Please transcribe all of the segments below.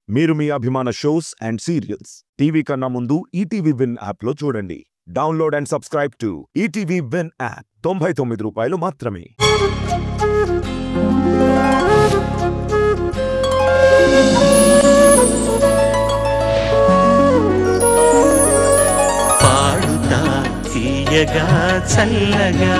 మీరు మీ అభిమాన shows and serials TV కన్నా ముందు ఈటీవీ విన్ యాప్ లో చూడండి. Download and subscribe to ETV win app. 99 రూపాయలు మాత్రమే. పాడుతా తీయగా చల్లగా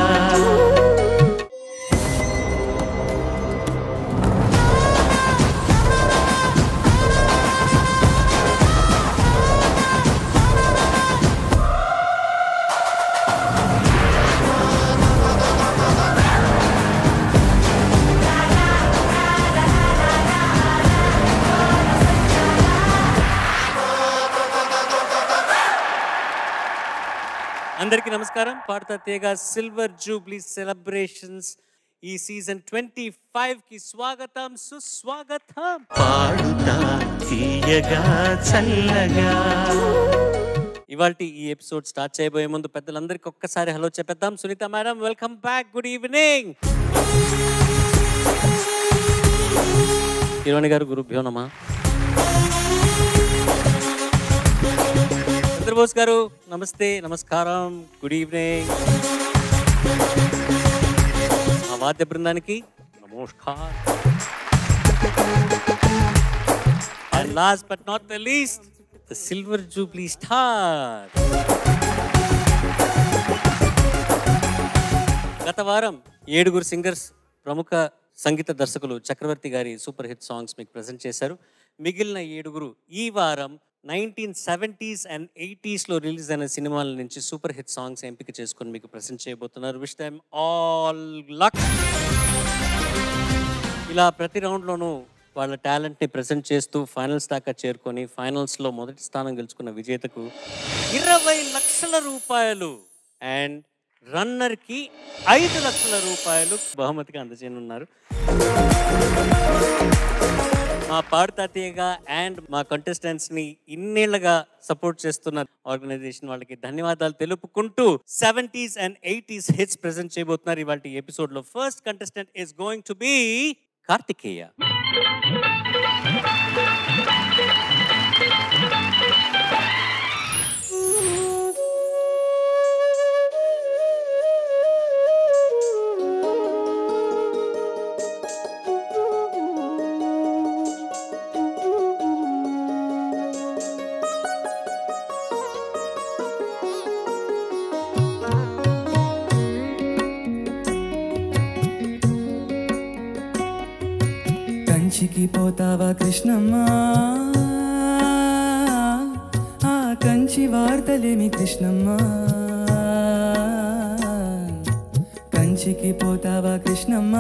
అందరికీ నమస్కారం. పాడుతా తీయగా సిల్వర్ జూబ్లీ సెలబ్రేషన్స్ ఈ సీజన్ 25 కి స్వాగతం, సుస్వాగతం. పాడుతా తీయగా చల్లగా. ఇవాల్టి ఈ ఎపిసోడ్ స్టార్ట్ చేయబోయే ముందు పెద్దలందరికీ ఒక్కసారి హలో చెప్పేద్దాం. Sunitha madam, welcome back, good evening. Kiran garu, గురుభ్యో నమః. చంద్రబోస్ గారు, నమస్తే, నమస్కారం, గుడ్ ఈవినింగ్. మా వాద్య బృందానికి నమస్కారం. And last but not the least, the Silver Jubilee star. గత వారం 7 సింగర్స్, ప్రముఖ సంగీత దర్శకులు చక్రవర్తి గారి సూపర్ హిట్ సాంగ్స్ మీకు ప్రెజెంట్ చేశారు. మిగిలిన 7 ఈ వారం 1970s and 80s లో రిలీజ్ అయిన సినిమాల నుంచి సూపర్ హిట్ సాంగ్స్ ఎంపిక చేసుకొని మీకు ప్రెజెంట్ చేయబోతున్నారు. Wish them all luck. ఇలా ప్రతి రౌండ్లోనూ వాళ్ళ టాలెంట్ని ప్రెజెంట్ చేస్తూ ఫైనల్స్ దాకా చేరుకొని ఫైనల్స్లో మొదటి స్థానం గెలుచుకున్న విజేతకు 20 లక్షల రూపాయలు అండ్ రన్నర్కి 5 లక్షల రూపాయలు బహుమతిగా అందజేయనున్నారు. మా పాడుతా తీయగా అండ్ మా కంటెస్టెంట్స్ని ఇన్నేళ్లుగా సపోర్ట్ చేస్తున్న ఆర్గనైజేషన్ వాళ్ళకి ధన్యవాదాలు తెలుపుకుంటూ 70s and 80s hits present చేయబోతున్నారు ఇవాళ ఎపిసోడ్లో. First contestant is going to be Karthikeya. కంచికి పోతావా కృష్ణమ్మ, ఆ కంచి వార్తలేమి కృష్ణమ్మ. కంచికి పోతావా కృష్ణమ్మ,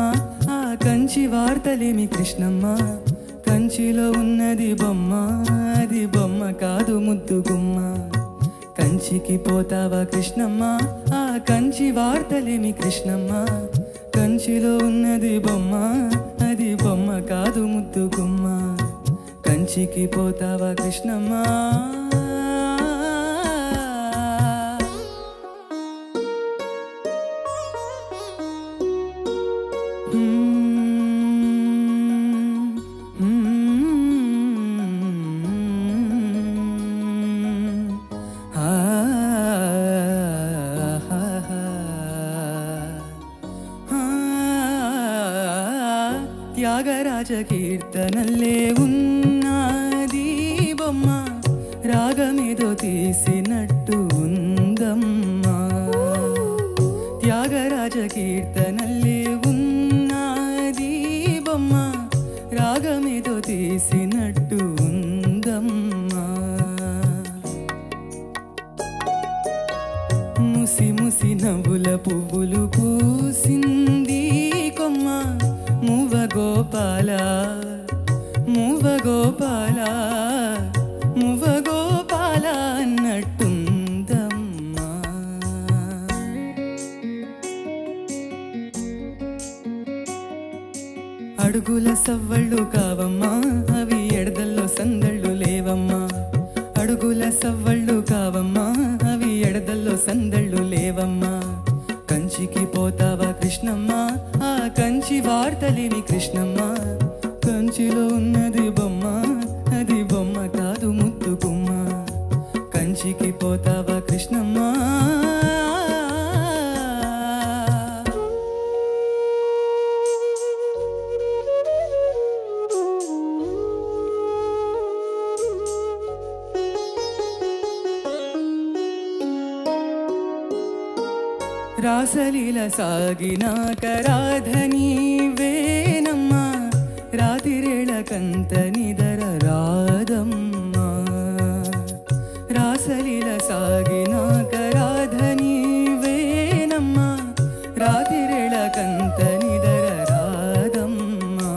ఆ కంచి వార్తలేమి కృష్ణమ్మ. కంచిలో ఉన్నది బొమ్మ, అది బొమ్మ కాదు ముద్దు గుమ్మ. కంచికి పోతావా కృష్ణమ్మ, ఆ కంచి వార్తలేమి కృష్ణమ్మ. కంచిలో ఉన్నది బొమ్మ, అది బొమ్మ కాదు ముద్దు గుమ్మ. కంచికి పోతావా కృష్ణమ్మ. త్యాగరాజ కీర్తనల్లే ఉన్నది బొమ్మ, రాగమేదో తీసినట్టు ఉందమ్మా. త్యాగరాజ కీర్తనల్లే ఉన్నది బొమ్మ, రాగమేదో తీసినట్టు ఉందమ్మా. ముసి ముసి నవ్వుల పువ్వులు పూసింది కొమ్మ, మువ్వ గోపాల, మువ్వ గోపాల, మువ్వ గోపాల అన్నట్టుందమ్మా. అడుగుల సవ్వళ్ళు కావమ్మా, అవి ఎడదల్లో సందళ్ళు లేవమ్మా. అడుగుల సవ్వళ్ళు కావమ్మా, అవి ఎడదల్లో సందళ్ళు లేవమ్మా. కంచికి పోతావా కృష్ణమ్మ, ఆ కంచి వార్తలేని కృష్ణమ్మ. కంచిలో ఉన్నది బొమ్మ, రాసలీల సాగినాక రాధని వేనమ్మా రాతిరేళ కంత నిదర రాదమ్మా రాసలీల సాగినాక రాధని వేనమ్మా రాతిరేళ కంత నిదర రాదమ్మా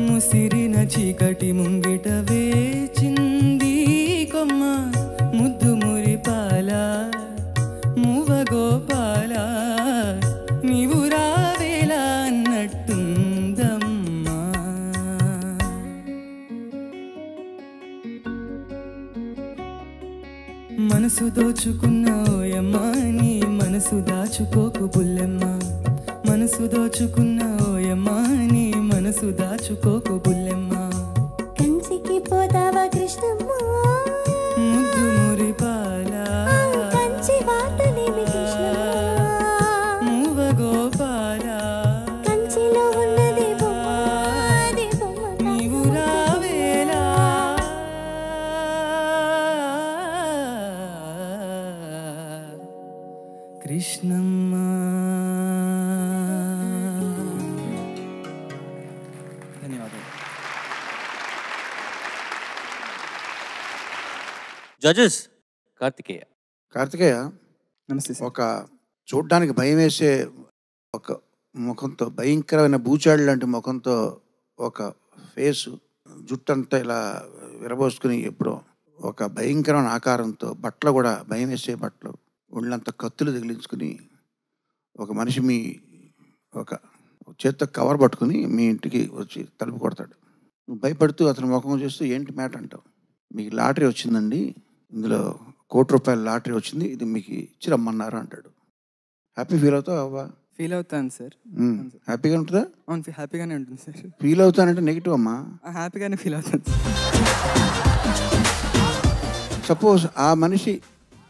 ముసిరిన చీకటి ముంగిట వేచింది కొమ్మ ముద్దు మురిపాల మువ్వ గోపాల నీవు రావేలా అన్నట్టుందమ్మా మనసు దోచుకున్న ఓయమ్మా నీ మనసు దాచుకోకు బుల్లెమ్మ మనసు దోచుకున్న ఓయమ్మా నీ మనసు దాచుకోకు బుల్లెమ్మ కంచికి పోతావా కృష్ణమ్మ ముద్దు మురిపాల కంచి వార్తలేమి కృష్ణమ్మ మువ్వ గోపాల కంచిలో ఉన్నది బొమ్మ అది బొమ్మ నీవు రావేలా కృష్ణమ్మ ధన్యవాదాలు జడ్జెస్ కార్తికేయ నమస్తే సార్ ఒక చూడ్డానికి భయం వేసే ఒక ముఖంతో భయంకరమైన బూచాడు లాంటి ముఖంతో ఒక ఫేసు జుట్టంతా ఇలా విరబోసుకుని ఎప్పుడో ఒక భయంకరమైన ఆకారంతో బట్టలు కూడా భయం వేసే బట్టలు ఒళ్ళంతా కత్తులు తగిలించుకుని ఒక మనిషి మీ ఒక చేత్తో కవర్ పట్టుకుని మీ ఇంటికి వచ్చి తలుపు కొడతాడు. నువ్వు భయపడుతూ అతని ముఖం చూస్తూ ఏంటి మ్యాటర్ అంటావు. మీకు లాటరీ వచ్చిందండి, ఇందులో ₹1,00,00,000 లాటరీ వచ్చింది, ఇది మీకు ఇచ్చి రమ్మన్నారు అంటాడు. హ్యాపీ ఫీల్ అవుతావు అవ్వా? ఫీల్ అవుతాను సార్. హ్యాపీగా ఉంటుందా? అవును, హ్యాపీగానే ఉంటుంది సార్. ఫీల్ అవుతానంటే నెగిటివ్ అమ్మా. హ్యాపీగానే ఫీల్ అవుతాను సార్. సపోజ్ ఆ మనిషి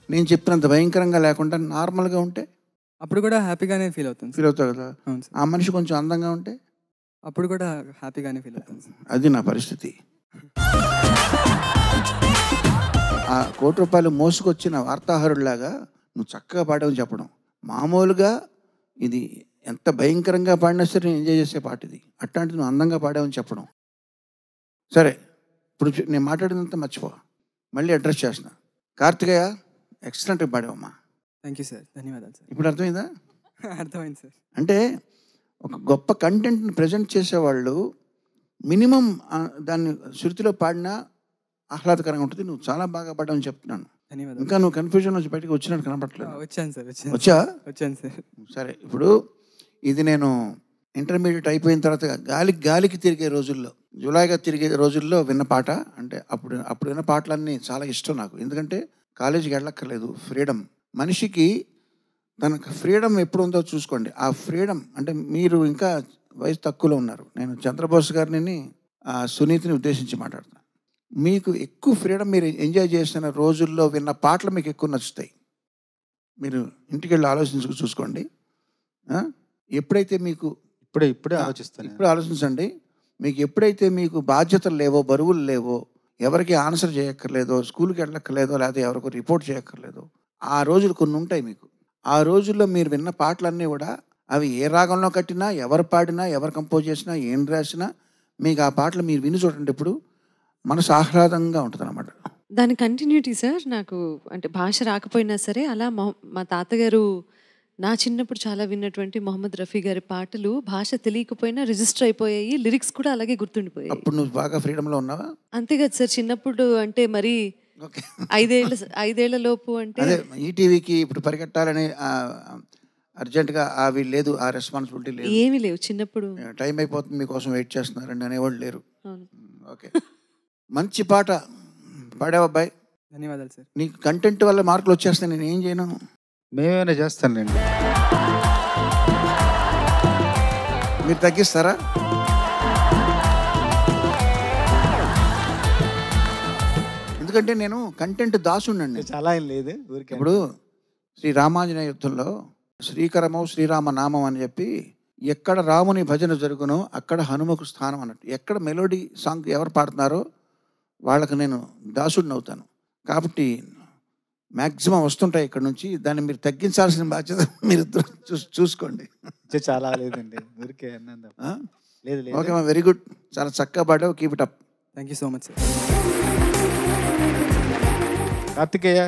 నేను చెప్పినంత భయంకరంగా లేకుండా నార్మల్గా ఉంటే అప్పుడు కూడా హ్యాపీగానే ఫీల్ అవుతాను ఫీల్ అవుతావు కదా. అవును సార్. ఆ మనిషి కొంచెం అందంగా ఉంటే అప్పుడు కూడా హ్యాపీగానే ఫీల్ అవుతాను సార్. అది నా పరిస్థితి. ఆ ₹1,00,00,000 మోసుకొచ్చిన వార్తాహరుడిలాగా నువ్వు చక్కగా పాడమని చెప్పడం, మామూలుగా ఇది ఎంత భయంకరంగా పాడినా సరే నేను ఎంజాయ్ చేసే పాట ఇది, అట్లాంటిది నువ్వు అందంగా పాడావని చెప్పడం. సరే, ఇప్పుడు నేను మాట్లాడినంత మర్చిపో, మళ్ళీ అడ్రస్ చేసిన. కార్తికేయ ఎక్సలెంట్గా పాడావమ్మా. థ్యాంక్ యూ సార్, ధన్యవాదాలు సార్. ఇప్పుడు అర్థమైందా? అర్థమైంది సార్. అంటే ఒక గొప్ప కంటెంట్ని ప్రజెంట్ చేసేవాళ్ళు మినిమం దాన్ని శృతిలో పాడినా ఆహ్లాదకరంగా ఉంటుంది. నువ్వు చాలా బాగా పాడావని చెప్తున్నాను. ధన్యవాదాలు. ఇంకా నువ్వు కన్ఫ్యూజన్ వచ్చి బయటకు వచ్చినట్టు కనపడట్లేదు. వచ్చాను సార్. వచ్చాను సార్. సరే, ఇప్పుడు ఇది నేను ఇంటర్మీడియట్ అయిపోయిన తర్వాత గాలికి తిరిగే రోజుల్లో, జులాయిగా తిరిగే రోజుల్లో విన్న పాట. అంటే అప్పుడు విన్న పాటలన్నీ చాలా ఇష్టం నాకు. ఎందుకంటే కాలేజీకి వెళ్ళక్కర్లేదు, ఫ్రీడమ్. మనిషికి తనకు ఫ్రీడమ్ ఎప్పుడు ఉందో చూసుకోండి. ఆ ఫ్రీడమ్ అంటే మీరు ఇంకా వయసు తక్కువలో ఉన్నారు. నేను చంద్రబోస్ గారిని సునీతిని ఉద్దేశించి మాట్లాడుతున్నాను. మీకు ఎక్కువ ఫ్రీడమ్ మీరు ఎంజాయ్ చేసిన రోజుల్లో విన్న పాటలు మీకు ఎక్కువ నచ్చుతాయి. మీరు ఇంటికి వెళ్ళి ఆలోచించుకు చూసుకోండి. ఎప్పుడైతే మీకు ఇప్పుడే ఆలోచిస్తాను. ఇప్పుడు ఆలోచించండి. మీకు ఎప్పుడైతే మీకు బాధ్యతలు లేవో, బరువులు లేవో, ఎవరికి ఆన్సర్ చేయక్కర్లేదో, స్కూల్కి వెళ్ళక్కర్లేదో, లేకపోతే ఎవరికో రిపోర్ట్ చేయక్కర్లేదో, ఆ రోజులు కొన్ని ఉంటాయి మీకు. ఆ రోజుల్లో మీరు విన్న పాటలన్నీ కూడా అవి ఏ రాగంలో కట్టినా, ఎవరు పాడినా, ఎవరు కంపోజ్ చేసినా, ఏం రాసినా మీకు ఆ పాటలు మీరు విని చూడండి. ఇప్పుడు మనసు ఆహ్లాదంగా ఉంటుంది అన్నమాట. దాని కంటిన్యూటీ సార్. నాకు అంటే భాష రాకపోయినా సరే అలా మా తాతగారు నా చిన్నప్పుడు చాలా విన్నటువంటి మొహమ్మద్ రఫీ గారి పాటలు భాష తెలియకపోయినా రిజిస్టర్ అయిపోయాయి. లిరిక్స్ కూడా అలాగే గుర్తుండిపోయాయి. అప్పుడు నువ్వు బాగా ఫ్రీడమ్లో ఉన్నావా? అంతే కదా సార్. చిన్నప్పుడు అంటే మరి 5 ఏళ్ల లోపు అంటే అదే ఈటీవీకి ఇప్పుడు పరిగెట్టాలని అర్జెంటుగా అవి లేదు, ఆ రెస్పాన్సిబిలిటీ లేదు, ఏమీ లేవు. చిన్నప్పుడు టైం అయిపోతుంది మీకోసం వెయిట్ చేస్తున్నారండి అనేవాళ్ళు లేరు. అవును. ఓకే, మంచి పాట పాడావు అబ్బాయి. ధన్యవాదాలు సార్. నీకు కంటెంట్ వల్ల మార్కులు వచ్చేస్తాయి, నేను ఏం చేయను. మేమేమైనా చేస్తానులేండి. మీరు తగ్గిస్తారా? ఎందుకంటే నేను కంటెంట్ దాసుండండి. చాలా ఏం లేదు. ఇప్పుడు శ్రీ రామాంజనేయ యుద్ధంలో శ్రీకరమో శ్రీరామ నామం అని చెప్పి, ఎక్కడ రాముని భజన జరుగునో అక్కడ హనుమకు స్థానం అన్నట్టు. ఎక్కడ మెలోడీ సాంగ్ ఎవరు పాడుతున్నారో వాళ్ళకు నేను దాసుడిని అవుతాను. కాబట్టి మ్యాక్సిమం వస్తుంటాయి ఇక్కడ నుంచి. దాన్ని మీరు తగ్గించాల్సిన బాధ్యత మీరు చూసుకోండి. చాలా లేదండి, ఊరికే అన్నాను. లేదు లేదు. ఓకే, వెరీ గుడ్, చాలా చక్కగా పాడావు, keep it up. Thank you so much sir. Karthikeya,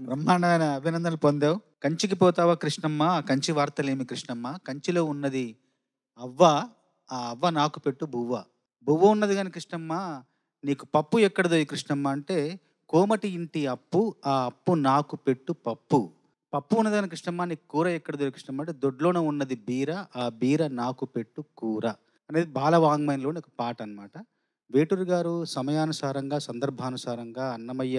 బ్రహ్మాండమైన అభినందనలు పొందావు. కంచికి పోతావా కృష్ణమ్మ, కంచి వార్తలేమి కృష్ణమ్మ, కంచిలో ఉన్నది అవ్వ, ఆ అవ్వ నాకు పెట్టు బువ్వ. బువ్వ ఉన్నది కానీ కృష్ణమ్మ నీకు పప్పు ఎక్కడదో ఈ కృష్ణమ్మ అంటే, కోమటి ఇంటి అప్పు, ఆ అప్పు నాకు పెట్టు పప్పు. పప్పు ఉన్నది కానీ కృష్ణమ్మ నీకు కూర ఎక్కడదో కృష్ణమ్మ అంటే, దొడ్లోనే ఉన్నది బీర, ఆ బీర నాకు పెట్టు కూర అనేది బాలవాంగ్మయంలోని ఒక పాట అన్నమాట. వేటూరు గారు సమయానుసారంగా సందర్భానుసారంగా అన్నమయ్య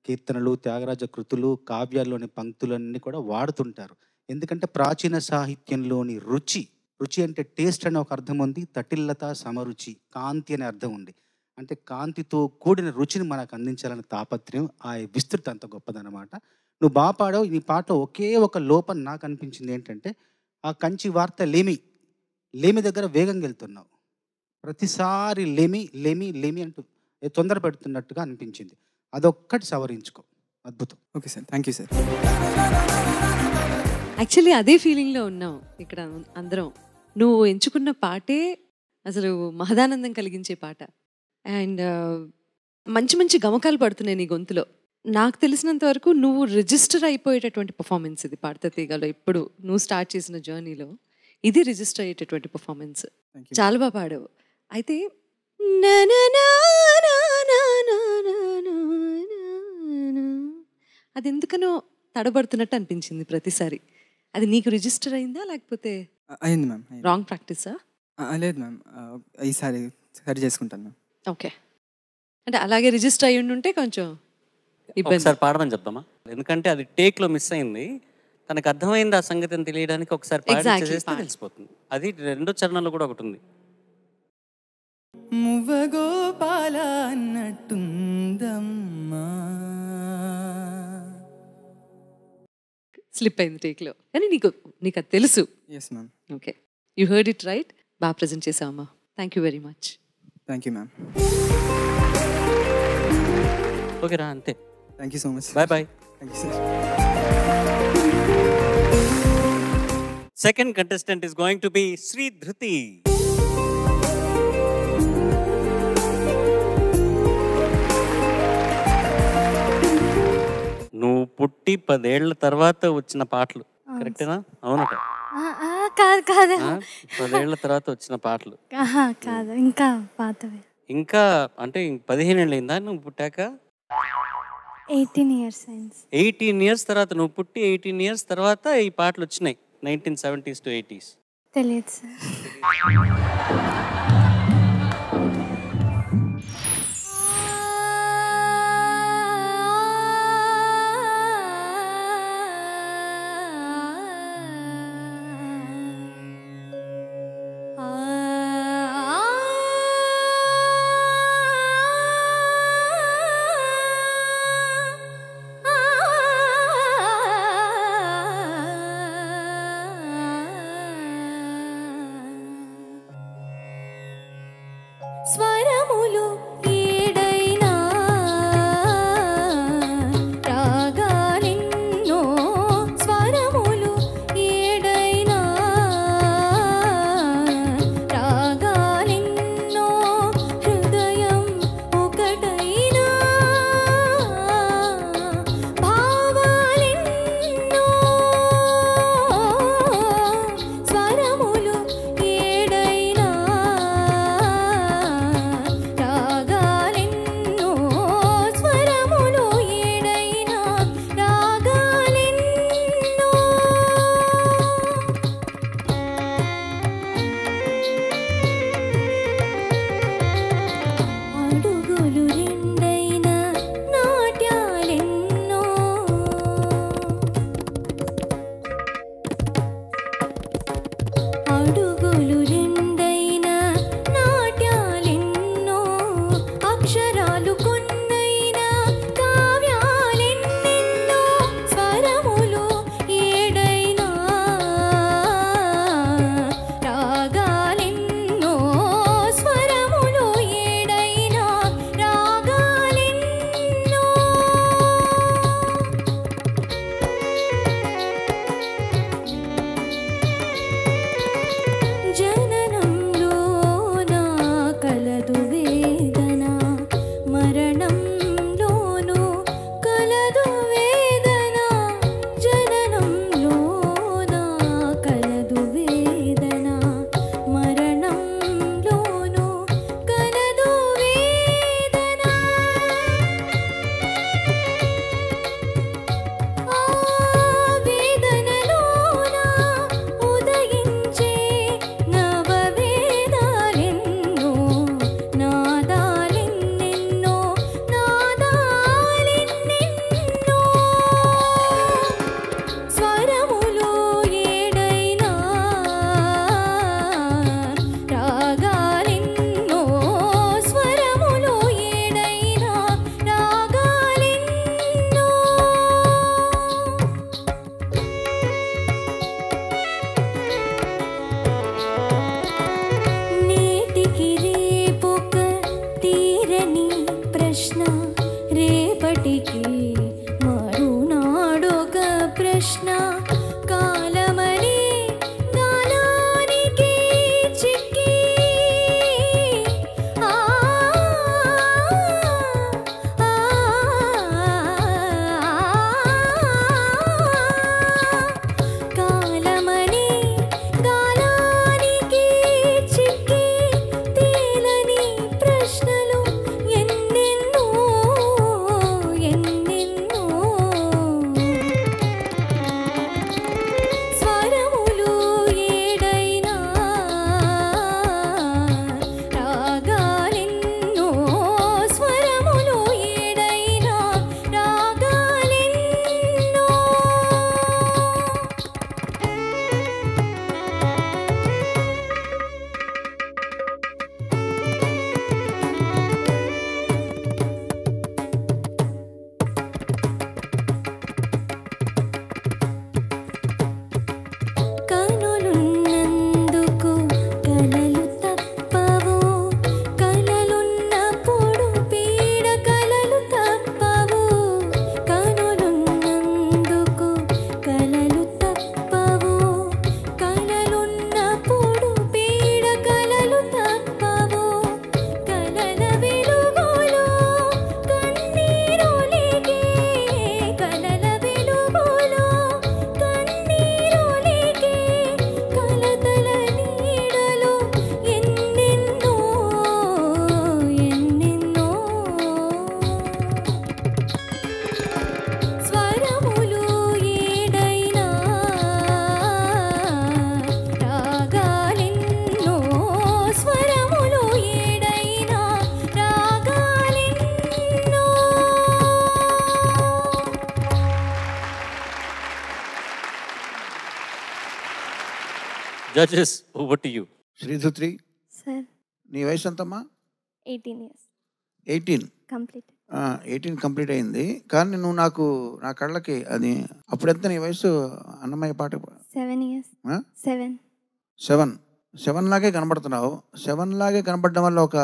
కీర్తనలు, త్యాగరాజ కృతులు, కావ్యాల్లోని పంక్తులన్నీ కూడా వాడుతుంటారు. ఎందుకంటే ప్రాచీన సాహిత్యంలోని రుచి, రుచి అంటే టేస్ట్ అనే ఒక అర్థం ఉంది, తటిల్లత సమరుచి, కాంతి అనే అర్థం ఉంది. అంటే కాంతితో కూడిన రుచిని మనకు అందించాలనే తాపత్రయం, ఆ విస్తృతి అంత గొప్పదన్నమాట. నువ్వు బాగా పాడావు. ఈ పాటలో ఒకే ఒక లోపం నాకు అనిపించింది ఏంటంటే, ఆ కంచి వార్త లేమి దగ్గర వేగంగా వెళ్తున్నావు. ప్రతిసారి లేమి లేమి లేమి అంటూ తొందర పెడుతున్నట్టుగా అనిపించింది. అదొక్కటి సవరించుకో, అద్భుతం. Okay sir, thank you sir. Actually అదే ఫీలింగ్లో ఉన్నాం ఇక్కడ అందరం. నువ్వు ఎంచుకున్న పాటే అసలు మహదానందం కలిగించే పాట. అండ్ మంచి మంచి గమకాలు పడుతున్నాయి నీ గొంతులో. నాకు తెలిసినంత వరకు నువ్వు రిజిస్టర్ అయిపోయేటటువంటి పర్ఫార్మెన్స్ ఇది పాడతా తీగలో. ఇప్పుడు నువ్వు స్టార్ట్ చేసిన జర్నీలో ఇది రిజిస్టర్ అయ్యేటటువంటి పర్ఫార్మెన్స్. చాలా బాగా పాడావు. అయితే అది ఎందుకనో తడబడుతున్నట్టు అనిపించింది ప్రతిసారి. అది నీకు రిజిస్టర్ అయిందా లేకపోతే అయింది మ్యామ్. రాంగ్ ప్రాక్టీసా? లేదు మ్యామ్, ఈసారి సరి చేసుకుంటాను మ్యామ్. ఓకే, అంటే అలాగే రిజిస్టర్ అయ్యి ఉంటే కొంచెం ఇబ్బంది. ఒకసారి పాడమని చెప్తామా? ఎందుకంటే అది టేక్లో మిస్ అయింది. తనకు అర్థమైంది ఆ సంగతిని తెలియడానికి ఒకసారి చేస్తే తెలిసిపోతుంది. అది రెండో చరణంలో కూడా ఒకటి ఉంది. మువ్వగోపాల అన్నట్టుందమ్మా. స్లిప్ అయింది టేక్లో, కానీ నీకు అది తెలుసు. Yes ma'am. Okay, you heard it right. బాగా ప్రజెంట్ చేసావమ్మా. Thank you very much. Thank you ma'am. Okay రా, అంతే. Thank you so much. Bye bye. Thank you sir. Second contestant is going to be Sri Dhruti. నువ్వు పుట్టి 10 ఏళ్ల తర్వాత వచ్చిన పాటలు కరెక్టేనా? అవునట. కాదు 10 ఏళ్ల తర్వాత వచ్చిన పాటలు కాదు, ఇంకా పాతవి. ఇంకా అంటే 15 ఏళ్ళు అయిందా నువ్వు పుట్టాక? 18 years అయింది. 18 years తర్వాత, నువ్వు పుట్టి 18 years తర్వాత ఈ పాటలు వచ్చినాయి. 1970s to 80s. తెలియదు సార్. స్వరములు ఏడైనా రాగాలెన్నో, స్వరములు ఏడైనా రాగాలెన్నో, హృదయం ఒకటైనా భావాలెన్నో, స్వరములు ఏడైనా రాగా judges over to you. Sridhruthi, sir నీ వయసు ఎంతమ్మా? 18 years 18. కంప్లీట్. 18 కంప్లీట్ అయింది. కానీ నువ్వు నాకు నా కళ్ళకి అది అప్పుడెంత నీ వయసు? అన్నమయ్య పాట 7 years 7 లాగే కనబడుతున్నావు. 7 లాగే కనబడడం వల్ల ఒక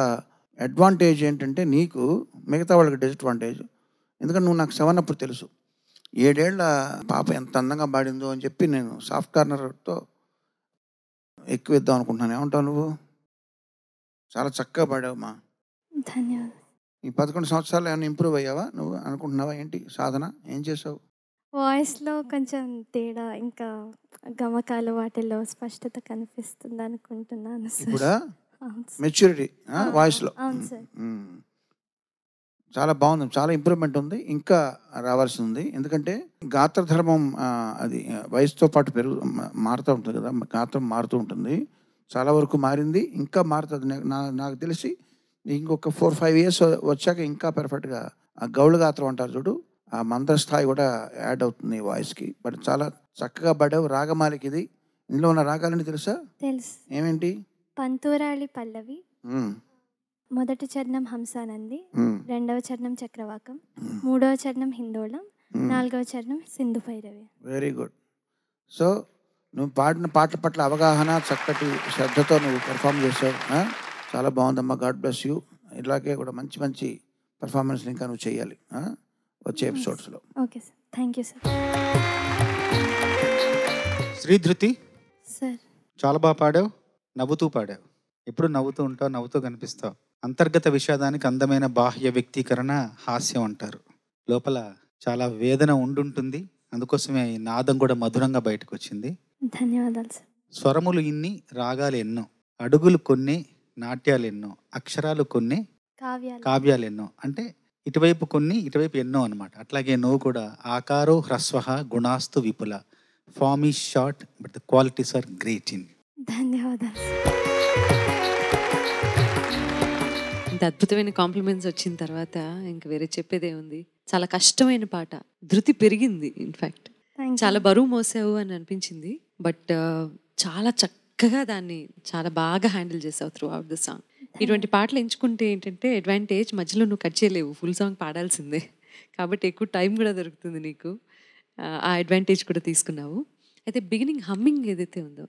అడ్వాంటేజ్ ఏంటంటే నీకు, మిగతా వాళ్ళకి డిసడ్వాంటేజ్. ఎందుకంటే నువ్వు నాకు 7 అప్పుడు తెలుసు. 7 ఏళ్ల పాప ఎంత అందంగా పాడిందో అని చెప్పి నేను సాఫ్ట్ కార్నర్తో ఎక్కువ ఇద్దాం అనుకుంటున్నాను. ఏమంటావు నువ్వు? చాలా చక్కగా పాడావమ్మా. ధన్యవాదాలు. ఈ 11 సంవత్సరాలు ఏమైనా ఇంప్రూవ్ అయ్యావా నువ్వు అనుకుంటున్నావా? ఏంటి సాధన, ఏం చేసావు? వాయిస్లో కొంచెం తేడా, ఇంకా గమకాలు వాటిల్లో స్పష్టత కనిపిస్తుంది అనుకుంటున్నాను సార్. ఇప్పుడా అవును సార్. మెచ్యూరిటీ వాయిస్లో అవును సార్. చాలా బాగుంది, చాలా ఇంప్రూవ్మెంట్ ఉంది, ఇంకా రావాల్సి ఉంది. ఎందుకంటే గాత్రధర్మం అది వయసుతో పాటు మారుతూ ఉంటుంది కదా, గాత్రం మారుతూ ఉంటుంది. చాలా వరకు మారింది, ఇంకా మారుతుంది. నాకు తెలిసి ఇంకొక 4-5 years వచ్చాక ఇంకా పర్ఫెక్ట్గా ఆ గౌళ గాత్రం అంటారు చూడు, ఆ మంత్ర స్థాయి కూడా యాడ్ అవుతుంది ఈ వాయిస్కి. బట్ చాలా చక్కగా పడావు. రాగమాలిక ఇది. ఇందులో ఉన్న రాగాలని తెలుసా? తెలుసు. ఏమేంటి? పంతూరాళి పల్లవి, మొదటి చరణం హంసానంది, రెండవ చరణం చక్రవాకం, మూడవ చరణం హిందోళం, నాలుగవ చరణం Sindhu Bhairavi. Very good. So నువ్వు పాడిన పాటల పట్ల అవగాహన, చక్కటి శ్రద్ధతో నువ్వు పెర్ఫామ్ చేసావు. చాలా బాగుందమ్మా. God bless you. ఇలాగే కూడా మంచి మంచి పెర్ఫార్మెన్స్ ఇంకా నువ్వు చేయాలి వచ్చే ఎపిసోడ్స్లో. Okay sir. Thank you sir. Sridhruthi, sir చాలా బాగా పాడావు. నవ్వుతూ పాడావు. ఎప్పుడు నవ్వుతూ ఉంటావు, నవ్వుతూ కనిపిస్తావు. అంతర్గత విషాదానికి అందమైన బాహ్య వ్యక్తీకరణ హాస్యం అంటారు. లోపల చాలా వేదన ఉండుంటుంది. అందుకోసమే ఈ నాదం కూడా మధురంగా బయటకు వచ్చింది. ధన్యవాదాలు సార్. స్వరములు ఇన్ని, రాగాలు ఎన్నో, అడుగులు కొన్ని, నాట్యాలు ఎన్నో, అక్షరాలు కొన్ని, కావ్యాలు ఎన్నో. అంటే ఇటువైపు కొన్ని, ఇటువైపు ఎన్నో అనమాట. అట్లాగే నువ్వు కూడా ఆకారో హ్రస్వ గుణాస్తు విపుల, form is short but the qualities are great in. ధన్యవాదాలు. ఇంత అద్భుతమైన కాంప్లిమెంట్స్ వచ్చిన తర్వాత ఇంక వేరే చెప్పేదే ఉంది. చాలా కష్టమైన పాట, ధృతి పెరిగింది. ఇన్ఫ్యాక్ట్ చాలా బరువు మోసావు అని అనిపించింది. బట్ చాలా చక్కగా దాన్ని చాలా బాగా హ్యాండిల్ చేసావు త్రూ అవుట్ ద సాంగ్. ఇటువంటి పాటలు ఎంచుకుంటే ఏంటంటే అడ్వాంటేజ్, మధ్యలో నువ్వు కట్ చేయలేవు, ఫుల్ సాంగ్ పాడాల్సిందే. కాబట్టి ఎక్కువ టైం కూడా దొరుకుతుంది నీకు. ఆ అడ్వాంటేజ్ కూడా తీసుకున్నావు. అయితే బిగినింగ్ హమ్మింగ్ ఏదైతే ఉందో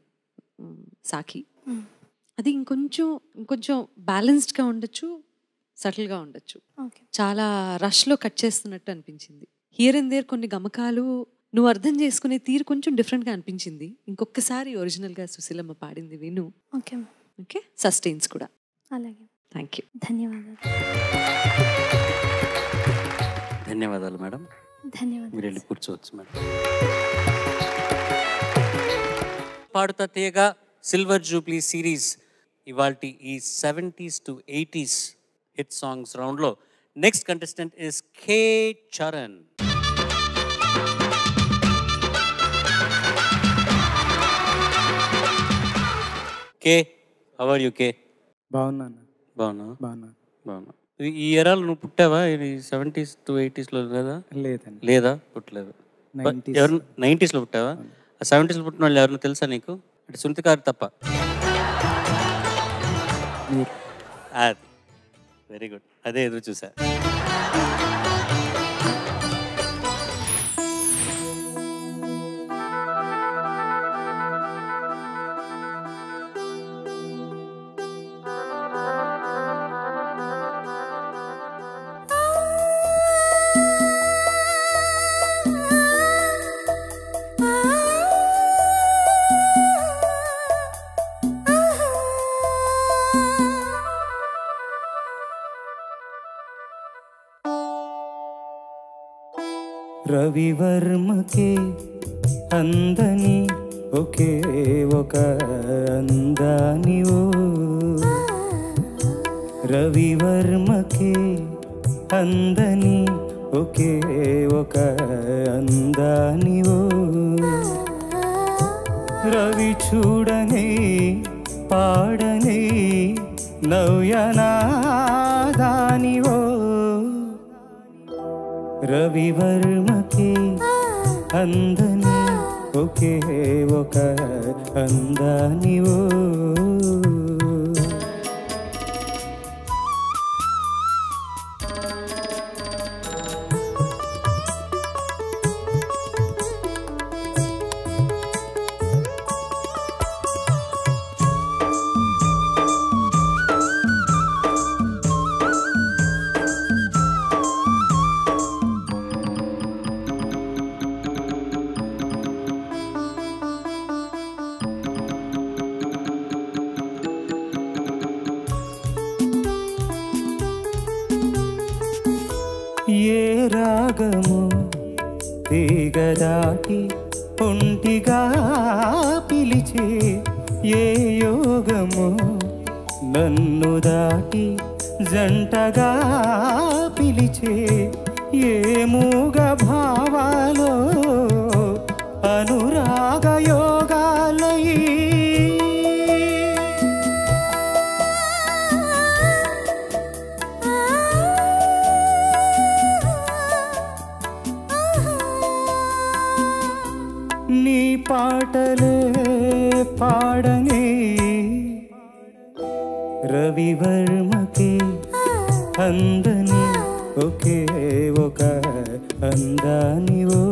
సాకి, అది ఇంకొంచెం బ్యాలెన్స్డ్గా ఉండొచ్చు, సటిల్గా ఉండొచ్చు. చాలా రష్లో కట్ చేస్తున్నట్టు అనిపించింది. హియర్ అండ్ దేర్ కొన్ని గమకాలు నువ్వు అర్థం చేసుకునే తీరు కొంచెం డిఫరెంట్గా అనిపించింది. ఇంకొకసారి ఒరిజినల్గా సుశీలమ్మ పాడింది విను. ఓకే ఓకే, సస్టైన్స్ కూడా. అలాగే. Thank you. ధన్యవాదాలు. ధన్యవాదాలు మేడం. ధన్యవాదాలు. మీరు వెళ్ళి కూర్చోవచ్చు మేడం. పాడుతా తీయగా సిల్వర్ జూబ్లీ సిరీస్ ఇవాల్టి ఈ 70s to 80s hit songs రౌండ్లో next contestant is K Charan. K, how are you K? బాగున్నాను. బాగున్నా. ఈ ఎరాలు నువ్వు పుట్టావా? ఇది 70s to 80s లేదా? లేదా పుట్టలేదు. ఎవరు 90s పుట్టావా? ఆ 70s పుట్టిన వాళ్ళు ఎవరిని తెలుసా నీకు? అంటే సునీత గారు తప్ప. అది వెరీ గుడ్. అదే ఎదురు చూసా. రవివర్మకే అందని ఒకే ఒక అందానివో, రవివర్మకే అందని ఒకే ఒక అందానివో, రవి చూడని పాడని నవ్యనాదానివో, రవివర్మకే అందని ఒకే ఒక అందానివో. ఏ రాగము తీగ దాటి ఒంటిగా పిలిచే, ఏ యోగము నన్ను దాటి జంటగా పిలిచే, ఏ మూగ భావాలో అనురాగ యోగాలై నీ పాటలే పాడనే రవివర్మకే అందని ఒకే ఒక అందానివో.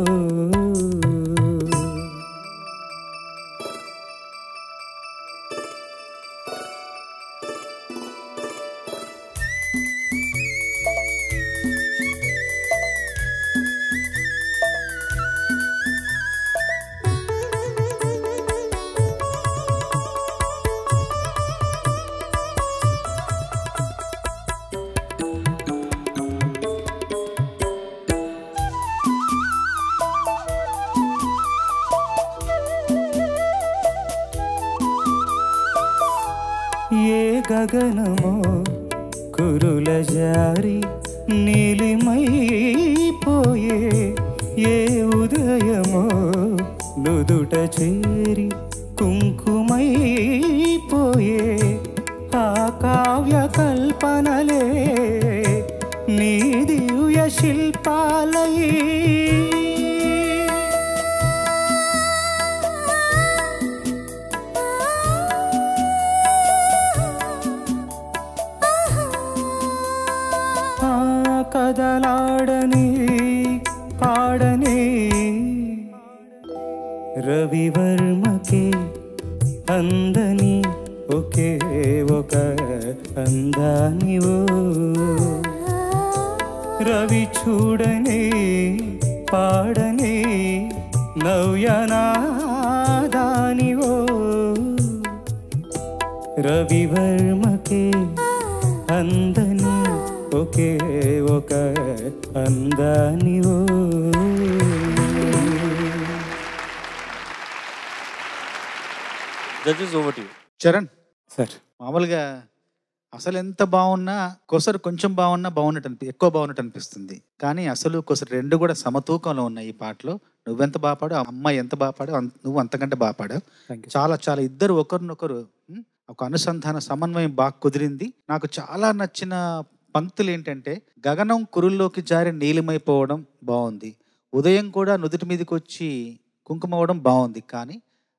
ఏ గగనమో కురుల జారి నీలిమైపోయే, ఏ ఉదయమో నుదుట చేరి కుంకుమైపోయే, ఆ కావ్య కల్పనలే నీ దివ్య శిల్పాలై కదలాడని పాడని రవివర్మకే అందని ఒకే ఒక అందానివో. రవి చూడని పాడని నవ్యనాదానివో. రవివర్మకే అందని ఒకే ఒక అందానివో. Judges over to you. Charan sir మామూలుగా అసలు ఎంత బాగున్నా కొసరు కొంచెం బాగున్నా బాగున్నట్టు ఎక్కువ బాగున్నట్టు అనిపిస్తుంది, కానీ అసలు కొసరు రెండు కూడా సమతూకంలో ఉన్నాయి ఈ పాటలో. నువ్వెంత బాగా పాడావు, అమ్మాయి ఎంత బాగా పాడావు, నువ్వు అంతకంటే బాగా పాడావు. చాలా చాలా ఇద్దరు ఒకరినొకరు ఒక అనుసంధాన సమన్వయం బాగా కుదిరింది. నాకు చాలా నచ్చిన పంక్తులు ఏంటంటే, గగనం కురుల్లోకి జారి నీలిమైపోవడం బాగుంది, ఉదయం కూడా నుదుటి మీదకి వచ్చి కుంకుమ అవ్వడం బాగుంది, కానీ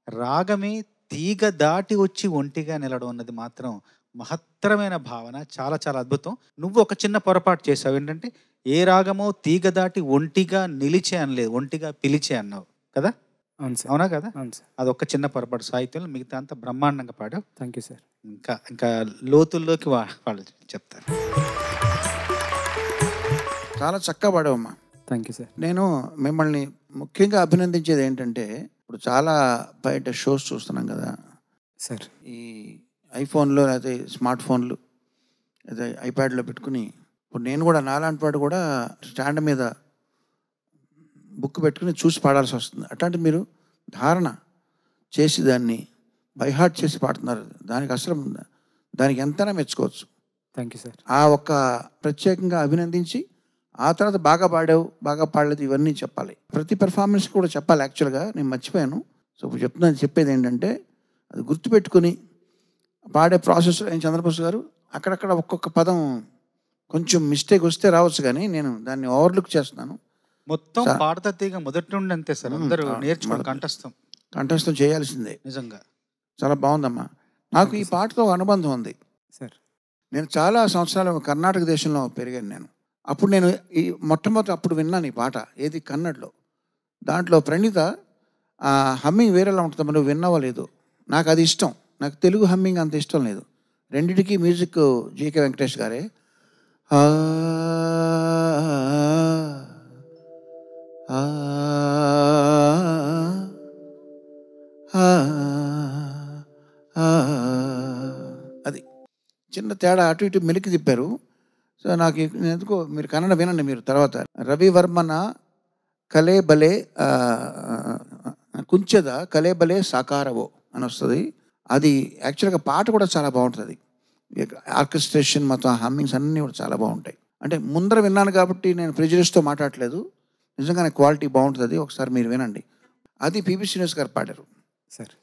రాగమే తీగ దాటి వచ్చి ఒంటిగా నిలడం అన్నది మాత్రం మహత్తరమైన భావన. చాలా చాలా అద్భుతం. నువ్వు ఒక చిన్న పొరపాటు చేసావు, ఏంటంటే ఏ రాగమో తీగ దాటి ఒంటిగా నిలిచే అనలేదు, ఒంటిగా పిలిచే అన్నావు కదా. అవును సార్. అవునా కదా? అవును సార్. అది ఒక్క చిన్న పొరపాటు. సాహిత్యంలో మిగతా అంతా బ్రహ్మాండంగా పాడావు. Thank you sir. ఇంకా ఇంకా లోతుల్లోకి వాళ్ళు చెప్తారు. చాలా చక్కగా పాడావమ్మా. Thank you sir. నేను మిమ్మల్ని ముఖ్యంగా అభినందించేది ఏంటంటే, ఇప్పుడు చాలా బయట షోస్ చూస్తున్నాం కదా సార్. ఈ ఐఫోన్లో లేకపోతే స్మార్ట్ ఫోన్లు లేదా ఐప్యాడ్లో పెట్టుకుని, ఇప్పుడు నేను కూడా నాలాంటి వాడు కూడా స్టాండ్ మీద బుక్ పెట్టుకుని చూసి పాడాల్సి వస్తుంది. అట్లాంటి మీరు ధారణ చేసి దాన్ని బైహార్ట్ చేసి పాడుతున్నారు. దానికి అసలు దానికి ఎంతైనా మెచ్చుకోవచ్చు. Thank you sir. ఆ ఒక్క ప్రత్యేకంగా అభినందించి ఆ తర్వాత బాగా పాడావు, బాగా పాడలేదు, ఇవన్నీ చెప్పాలి. ప్రతి పెర్ఫార్మెన్స్ కూడా చెప్పాలి. యాక్చువల్గా నేను మర్చిపోయాను. సో ఇప్పుడు చెప్పేది ఏంటంటే, అది గుర్తుపెట్టుకుని పాడే ప్రాసెస్లో నేను చంద్రబోస్ గారు అక్కడక్కడ ఒక్కొక్క పదం కొంచెం మిస్టేక్ వస్తే రావచ్చు, కానీ నేను దాన్ని ఓవర్లుక్ చేస్తున్నాను. మొత్తం పాడతా తీగ మొదటి నుండి అంతే సార్. అందరూ నేర్చుకోండి, కంఠస్థం చేయాల్సిందే. నిజంగా చాలా బాగుందమ్మా. నాకు ఈ పాటతో అనుబంధం ఉంది సార్. నేను చాలా సంవత్సరాలు కర్ణాటక దేశంలో పెరిగాను నేను. అప్పుడు నేను ఈ మొట్టమొదటి అప్పుడు విన్నాను ఈ పాట, ఏది కన్నడలో. దాంట్లో ప్రణీత హమ్మింగ్ వేరేలా ఉంటుంది, నువ్వు విన్నావో లేదు. నాకు అది ఇష్టం. నాకు తెలుగు హమ్మింగ్ అంత ఇష్టం లేదు. రెండిటికి మ్యూజిక్ జీకే వెంకటేష్ గారే. అది చిన్న తేడా, అటు ఇటు మెలికి తిప్పారు. సో నాకు ఎందుకో, మీరు కన్నడ వినండి మీరు తర్వాత. రవివర్మన కలే బలే కుంచెద కలే బలే సాకారవో అని వస్తుంది. అది యాక్చువల్గా పాట కూడా చాలా బాగుంటుంది. ఆర్కెస్ట్రేషన్ మొత్తం హమ్మింగ్స్ అన్నీ కూడా చాలా బాగుంటాయి. అంటే ముందర విన్నాను కాబట్టి నేను ప్రెజుడిస్తో మాట్లాడలేదు. నిజంగానే క్వాలిటీ బాగుంటుంది. అది ఒకసారి మీరు వినండి. అది పిబి శ్రీనివాస్ గారు పాడారు సార్.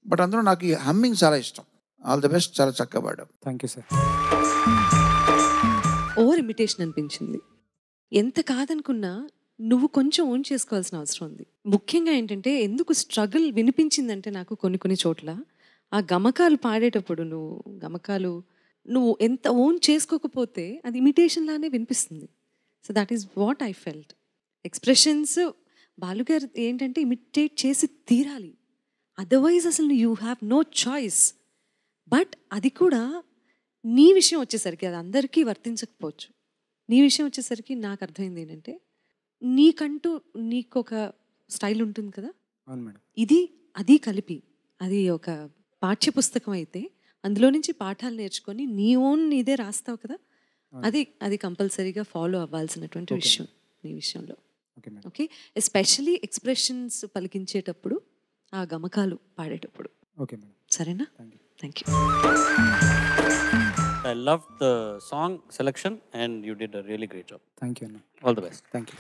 బట్ అందులో నాకు ఈ హమ్మింగ్ చాలా ఇష్టం. ఆల్ ది బెస్ట్, చాలా చక్కగా పాడారు. Thank you sir. Over imitation అనిపించింది. ఎంత కాదనుకున్నా నువ్వు కొంచెం ఓన్ చేసుకోవాల్సిన అవసరం ఉంది. ముఖ్యంగా ఏంటంటే ఎందుకు స్ట్రగుల్ వినిపించిందంటే నాకు కొన్ని చోట్ల ఆ గమకాలు పాడేటప్పుడు నువ్వు ఎంత ఓన్ చేసుకోకపోతే అది ఇమిటేషన్ లానే వినిపిస్తుంది. So that is what I felt. Expressions బాలుగారు ఏంటంటే ఇమిటేట్ చేసి తీరాలి, అదర్వైజ్ అసలు you have no choice. But అది కూడా నీ విషయం వచ్చేసరికి అది అందరికీ వర్తించకపోవచ్చు. నీ విషయం వచ్చేసరికి నాకు అర్థమైంది ఏంటంటే నీకంటూ నీకు ఒక స్టైల్ ఉంటుంది కదా. అవును మేడం. అది కలిపి అది ఒక పాఠ్యపుస్తకం అయితే అందులో నుంచి పాఠాలు నేర్చుకొని నీ ఓన్ ఇదే రాస్తావు కదా. అది కంపల్సరీగా ఫాలో అవ్వాల్సినటువంటి విషయం నీ విషయంలో. ఓకే, ఎస్పెషలీ ఎక్స్ప్రెషన్స్ పలికించేటప్పుడు, ఆ గమకాలు పాడేటప్పుడు. Okay madam. సరేనా? Thank you. I loved the song selection and you did a really great job. Thank you. All the best. Thank you.